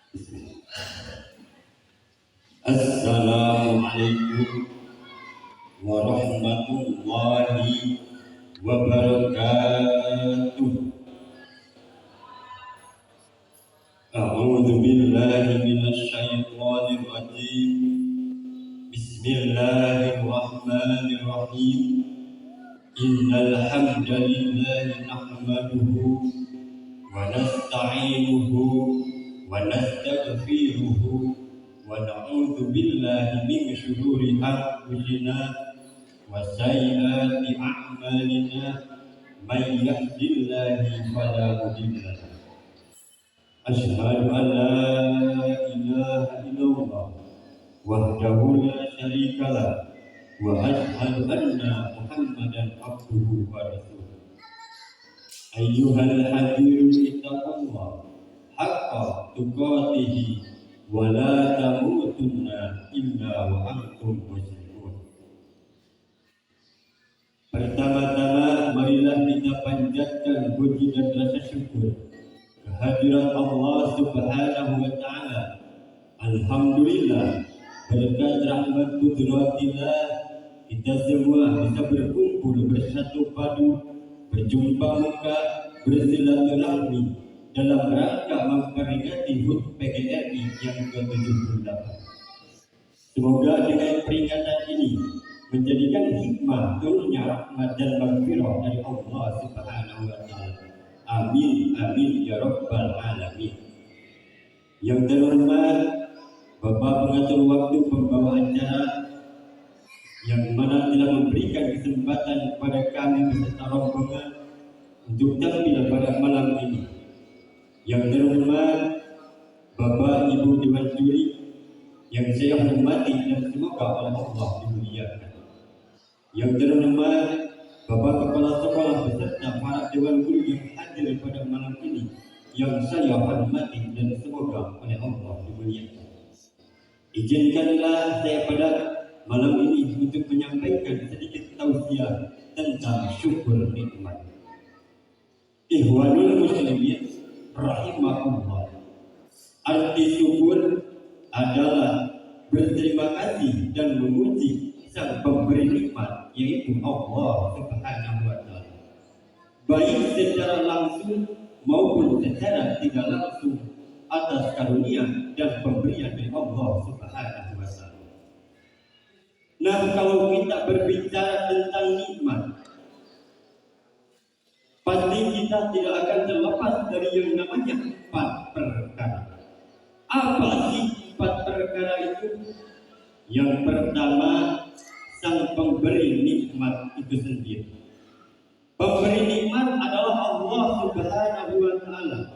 Assalamualaikum warahmatullahi wabarakatuh. A'udzu billahi minasy syaithanir rajim. Bismillahirrahmanirrahim. Innal hamdalillahi nahmaduhu wa nasta'inuhu wa nastaghfiruhu wa na'udzu billahi min syururi anfusina wa sayyiati a'malina may yahdihillahu fala mudilla lahu. Asyhadu an la ilaha illallah wahdahu la syarika lah wa asyhadu anna Muhammadan abduhu wa rasuluh. Ayyuhal hadirin ittaqullah haqqa tuqatih wa la tamutunna illa wa antum muslimun. Pertama-tama marilah kita panjatkan puji dan rasa syukur kehadirat Allah Subhanahu wa taala. Alhamdulillah, berkat rahmat qudratillah kita semua bisa berkumpul bersatu padu, berjumpa muka, bersilaturahmi dalam rangka memperingati HUT PGRI yang ke-78. Semoga dengan peringatan ini menjadikan hikmah turunnya rahmat dan maghfirah dari Allah Subhanahu wa taala. Amin amin ya rabbal alamin. Yang terhormat Bapak pengatur waktu pembawa acara yang mana telah memberikan kesempatan kepada kami beserta rombongan untuk tampil pada malam ini. Yang terhormat Bapak Ibu Dewan Juri yang saya hormati dan semoga oleh Allah dimuliakan. Yang terhormat Bapak Kepala Sekolah beserta para Dewan Guru yang hadir pada malam ini yang saya hormati dan semoga oleh Allah dimuliakan. Izinkanlah saya pada malam ini untuk menyampaikan sedikit tausiah tentang syukur nikmat. Ikhwanul muslimin rahimahullah. Arti syukur adalah berterima kasih dan memuji sang pemberi nikmat, yaitu Allah Subhanahu wa taala. Baik secara langsung maupun secara tidak langsung atas karunia dan pemberian dari Allah Subhanahu wa taala. Nah, kalau kita berbicara tentang nikmat, pasti kita tidak akan terlepas dari yang namanya 4 perkara. Apa sih 4 perkara itu? Yang pertama, sang pemberi nikmat itu sendiri. Pemberi nikmat adalah Allah Subhanahu wa taala.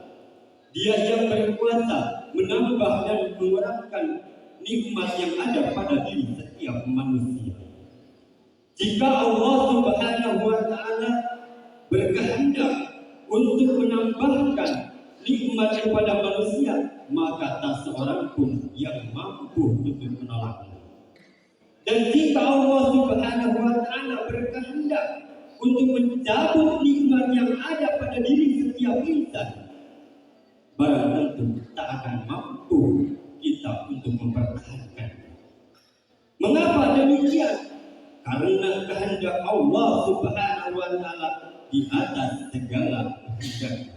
Dia yang berkuasa menambah dan mengurangkan nikmat yang ada pada diri setiap manusia. Jika Allah Subhanahu wa taala berkehendak untuk menambahkan nikmat kepada manusia, maka tak seorang pun yang mampu untuk menolaknya. Dan jika Allah Subhanahu wa taala berkehendak untuk mencabut nikmat yang ada pada diri setiap insan, barang tentu tak akan mampu kita untuk mempertahankan. Mengapa demikian? Karena kehendak Allah Subhanahu wa taala di atas segala kehendak.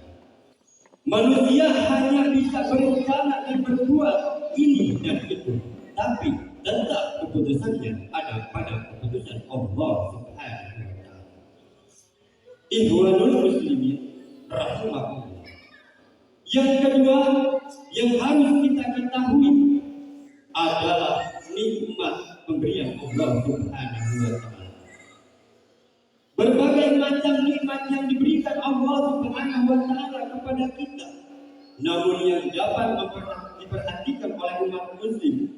Manusia hanya bisa berencana dan berbuat ini dan itu, tapi tetap keputusannya ada pada keputusan Allah Subhanahu wa taala. Ikhwanul muslimin rahimahullah. Yang kedua yang harus kita ketahui adalah nikmat pemberian Allah Subhanahu wa taala. Berbagai macam nikmat yang diberikan Allah Subhanahu wa taala kepada kita, namun yang dapat diperhatikan oleh umat muslim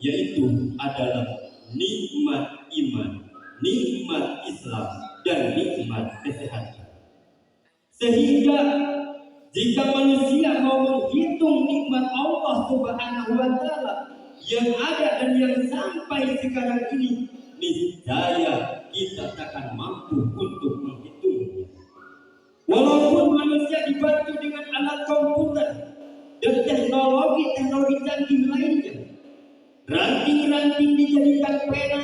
yaitu adalah nikmat iman, nikmat Islam, dan nikmat kesehatan. Sehingga jika manusia mau menghitung nikmat Allah Subhanahu wa taala yang ada dan yang sampai sekarang ini, niscaya kita takkan mampu untuk menghitungnya. Walaupun manusia dibantu dengan alat komputer, dan teknologi canggih lainnya. Ranting-ranting dijadikan pena,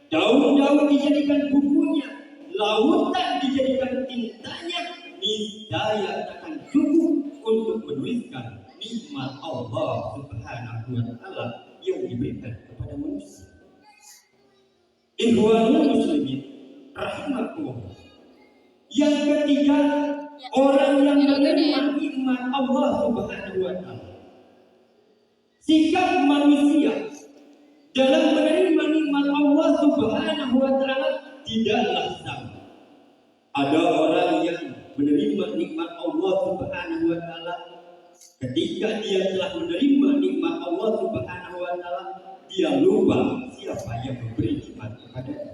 daun-daun dijadikan bukunya, lautan dijadikan tintanya, niscaya akan cukup untuk menuliskan nikmat Allah Subhanahu wa Ta'ala yang diberikan kepada manusia. Ikhwanul muslimin rahimakumullah. Yang ketiga, orang yang menerima nikmat Allah Subhanahu wa Ta'ala. Sikap manusia dalam menerima nikmat Allah Subhanahu wa Ta'ala tidaklah sama. Ada orang yang menerima nikmat Allah Subhanahu wa Ta'ala, ketika dia telah menerima nikmat Allah Subhanahu wa Ta'ala, dia lupa siapa yang memberi nikmat kepadanya.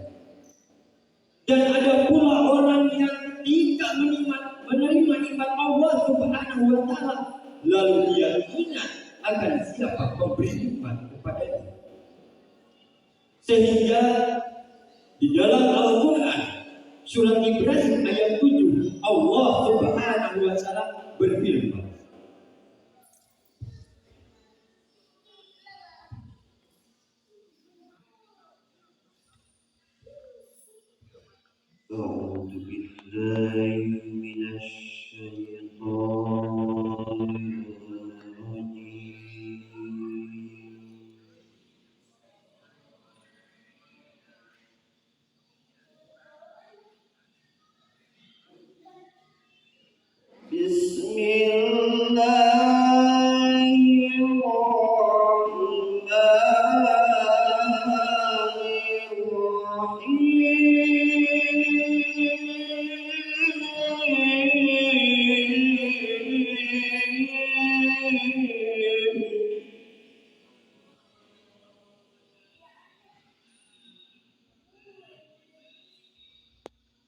Dan ada pula orang yang ketika menerima nikmat Allah Subhanahu wa Ta'ala, lalu dia ingat akan siapa pemberi nikmat kepadanya. Sehingga di dalam Al-Quran surat Ibrahim ayat 7, Allah Subhanahu wa Ta'ala berfirman, A'udzu billahi minasy syaithanir rajim.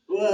Wa